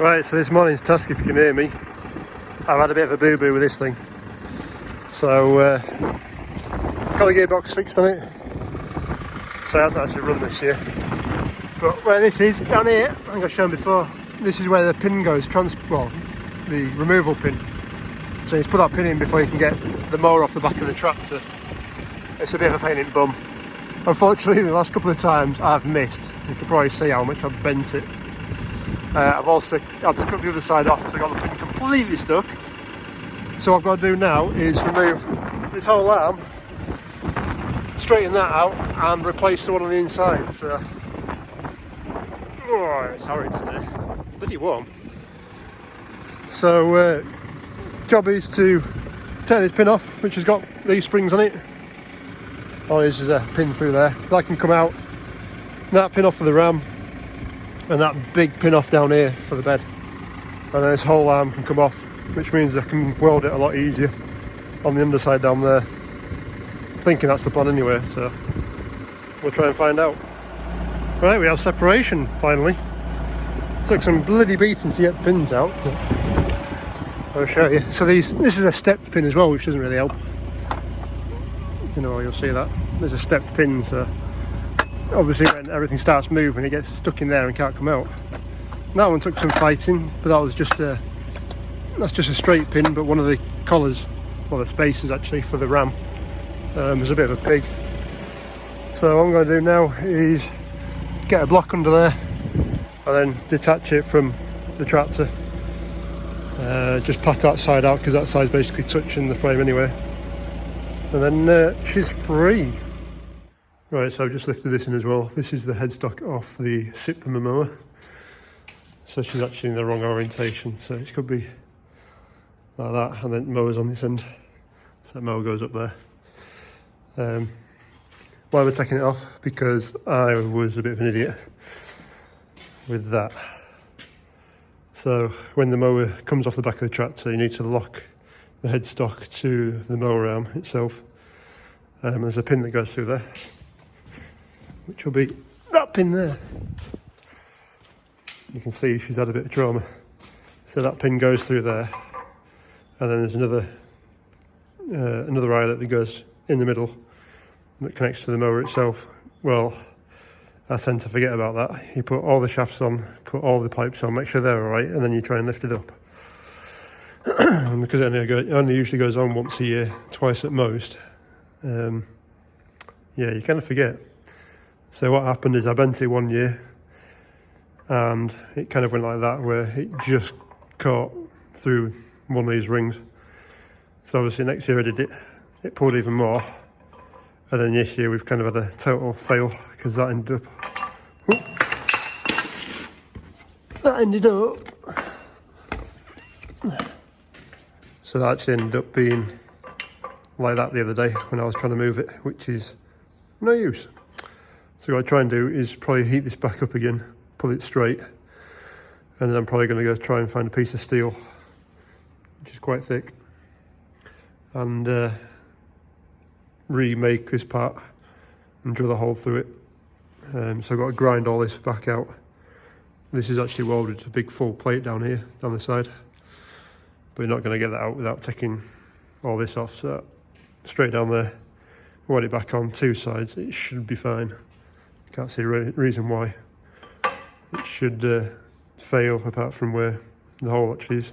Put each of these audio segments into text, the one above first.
Right, so this morning's task, if you can hear me, I've had a bit of a boo-boo with this thing. So, got the gearbox fixed on it. So it hasn't actually run this year. But where this is, down here, I think I've shown before, this is where the pin goes, the removal pin. So you just put that pin in before you can get the mower off the back of the tractor. It's a bit of a pain in the bum. Unfortunately, the last couple of times I've missed. You can probably see how much I've bent it. I've also had to cut the other side off because I got the pin completely stuck. So what I've got to do now is remove this whole arm, straighten that out and replace the one on the inside. So, oh, it's horrid today, bloody warm. So job is to take this pin off, which has got these springs on it. Oh, this is a pin through there. That can come out. That pin off for the ram. And that big pin off down here for the bed. And then this whole arm can come off, which means I can weld it a lot easier on the underside down there. I'm thinking that's the plan anyway, so we'll try and find out. Right, we have separation finally. Took some bloody beating to get pins out. I'll show you. So this is a stepped pin as well, which doesn't really help. You know, you'll see that. There's a stepped pin, so obviously when everything starts moving it gets stuck in there and can't come out. That one took some fighting, but that was just that's just a straight pin, but one of the collars, well the spacers actually for the ram, was a bit of a pig. So what I'm going to do now is get a block under there and then detach it from the tractor. Just pack that side out because that side's basically touching the frame anyway. And then she's free. Right, so I've just lifted this in as well. This is the headstock off the Sipma mower. So she's actually in the wrong orientation. So it could be like that, and then the mower's on this end. So that mower goes up there. Why we're taking it off? Because I was a bit of an idiot with that. So when the mower comes off the back of the tractor, you need to lock the headstock to the mower arm itself. There's a pin that goes through there, which will be that pin there. You can see she's had a bit of trauma. So that pin goes through there, and then there's another eyelet that goes in the middle that connects to the mower itself. Well, I tend to forget about that. You put all the shafts on, put all the pipes on, make sure they're all right, and then you try and lift it up. Because it only usually goes on once a year, twice at most. Yeah, you kind of forget. So what happened is I bent it one year and it kind of went like that, where it just caught through one of these rings. So obviously next year I did it pulled even more, and then this year we've kind of had a total fail because that ended up so that actually ended up being like that the other day when I was trying to move it, which is no use. So what I try and do is probably heat this back up again, pull it straight, and then I'm probably going to go try and find a piece of steel, which is quite thick, and remake this part and drill a hole through it. So I've got to grind all this back out. This is actually welded a big full plate down here, down the side, but you're not going to get that out without taking all this off. So straight down there, weld it back on two sides, it should be fine. Can't see a reason why it should fail, apart from where the hole actually is.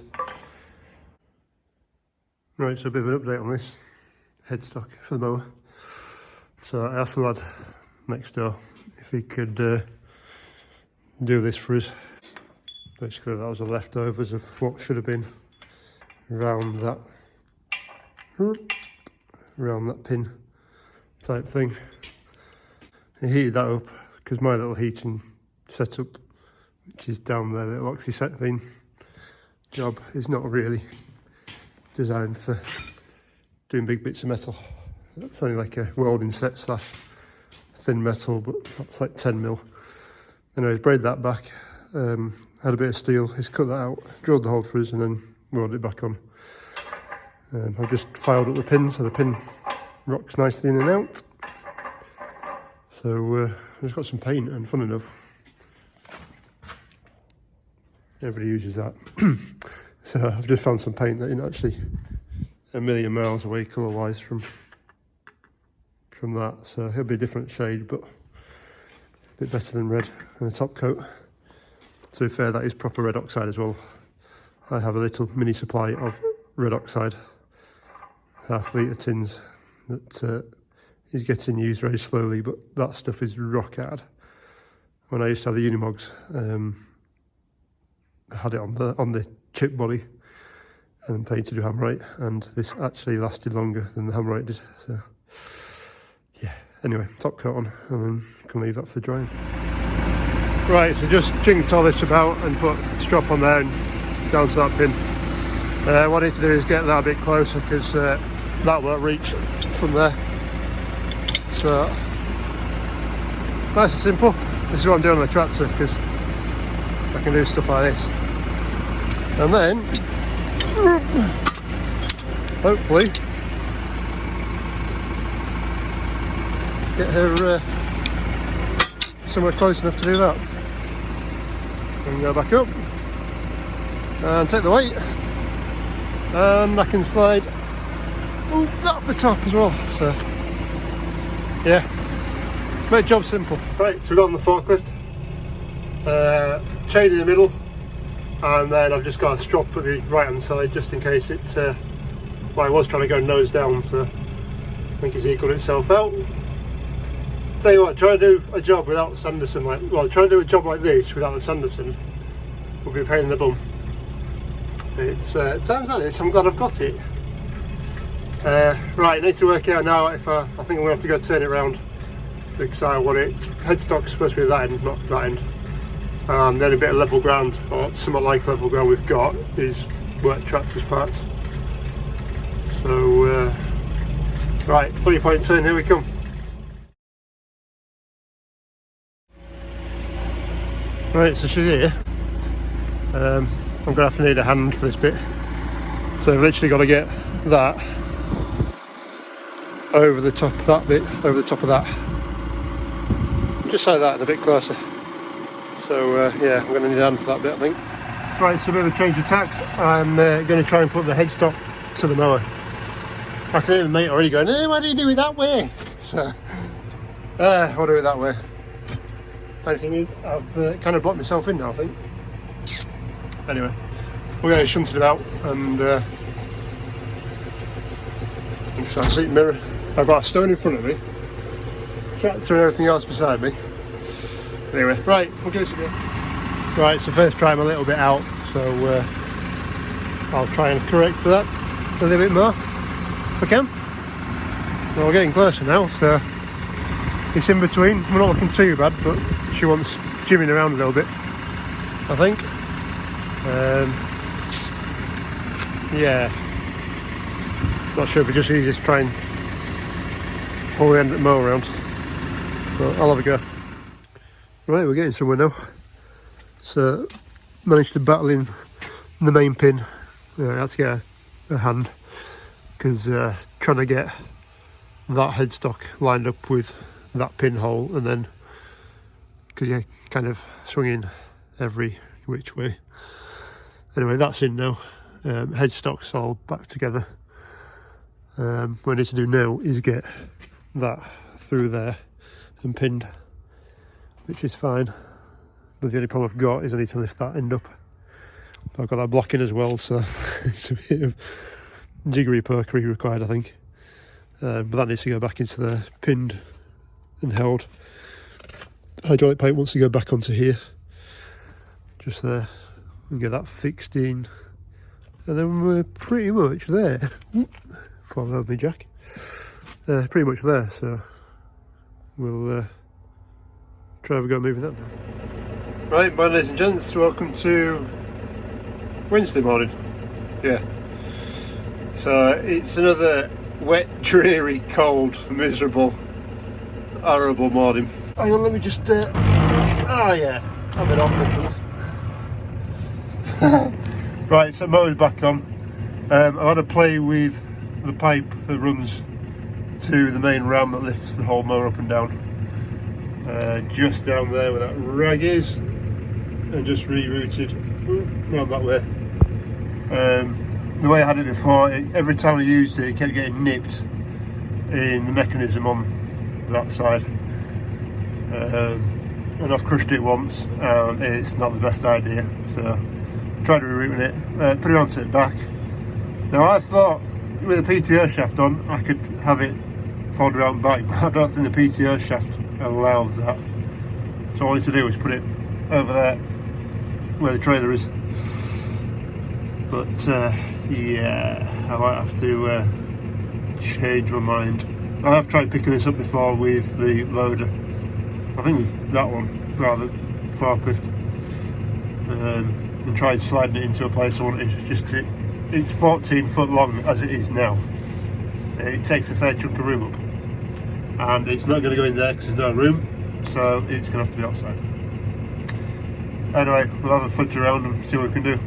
Right, so a bit of an update on this headstock for the mower. So I asked the lad next door if he could do this for us. Basically that was the leftovers of what should have been around that pin type thing. He heated that up because my little heating setup, which is down there, the little oxyacetylene job, is not really designed for doing big bits of metal. It's only like a welding set slash thin metal, but that's like 10mm. Anyways, braid that back, had a bit of steel, he's cut that out, drilled the hole for us, and then welded it back on. I've just filed up the pin so the pin rocks nicely in and out. So I've just got some paint, and fun enough, everybody uses that. So I've just found some paint that isn't actually a million miles away colour wise from that, so it'll be a different shade but a bit better than red. And the top coat, to be fair, that is proper red oxide as well. I have a little mini supply of red oxide, half-litre tins, that is getting used very slowly, but that stuff is rock hard. When I used to have the Unimogs, I had it on the chip body and then painted with Hammerite, and this actually lasted longer than the Hammerite did. So yeah, anyway, top coat on and then can leave that for drying. Right, so just jinked all this about and put the strap on there and down to that pin. What I need to do is get that a bit closer because that won't reach from there. So nice and simple. This is what I'm doing on the tractor because I can do stuff like this. And then hopefully get her somewhere close enough to do that. And go back up and take the weight, and I can slide that off the top as well. So yeah, make the job simple. Right, so we've got on the forklift, chain in the middle, and then I've just got a strop at the right hand side just in case it, well, I was trying to go nose down, so I think it's equalled itself out. Tell you what, trying to do a job without Sanderson, trying to do a job like this without the Sanderson would be a pain in the bum. It's times like this, I'm glad I've got it. Right, I need to work out now if I think I'm going to have to go turn it around because I want it, headstock's supposed to be that end, not that end. And then a bit of level ground, or somewhat like level ground we've got, is work tractor's parts. So, right, 3-point turn, here we come. Right, so she's here. I'm going to have to need a hand for this bit. So I've literally got to get that over the top of that bit, over the top of that. Just like that and a bit closer. So yeah, I'm going to need a hand for that bit, I think. Right, so a bit of a change of tact. I'm going to try and put the headstock to the mower. I can hear my mate already going, hey, why do you do it that way? So, I'll do it that way. Only thing is, I've kind of blocked myself in now, I think. Anyway, we're going to shunt it out, and I'm just trying to see the mirror. I've got a stone in front of me, tractor and everything else beside me. Anyway, right, we'll give this a go. Right, so first try I'm a little bit out, so I'll try and correct that a little bit more if I can. Well, we're getting closer now, so it's in between. We're not looking too bad, but she wants jimming around a little bit, I think. Yeah, not sure if we just easiest to try and pull the end of the mower around, but I'll have a go. Right, we're getting somewhere now. So managed to battle in the main pin. I had to get a hand because trying to get that headstock lined up with that pinhole, and then because you kind of swinging every which way. Anyway, that's in now. Headstock's all back together. What I need to do now is get that through there and pinned, which is fine. But the only problem I've got is I need to lift that end up. I've got that blocking as well, so it's a bit of jiggery pokery required, I think. But that needs to go back into there, pinned and held. Hydraulic pipe wants to go back onto here, just there, and get that fixed in, and then we're pretty much there. Fall over me, Jack. Pretty much there, so we'll try have a go moving that now. Right, my ladies and gents, welcome to Wednesday morning. Yeah. So it's another wet, dreary, cold, miserable, horrible morning. Hang on, let me just, yeah, I'm in odd difference. Right, so mower's back on. I've had a play with the pipe that runs to the main ram that lifts the whole mower up and down. Just down there where that rag is, and just rerouted round that way. The way I had it before, every time I used it, it kept getting nipped in the mechanism on that side. And I've crushed it once, and it's not the best idea, so tried rerouting it, put it onto it back. Now I thought with a PTO shaft on I could have it fold around back, but I don't think the PTO shaft allows that. So what I wanted to do was put it over there where the trailer is. But yeah, I might have to change my mind. I have tried picking this up before with the loader. I think with that one, rather forklift, and tried sliding it into a place I wanted, just because it's 14 foot long as it is now. It takes a fair chunk of room up, and it's not going to go in there because there's no room, so it's going to have to be outside. Anyway, we'll have a fudge around and see what we can do.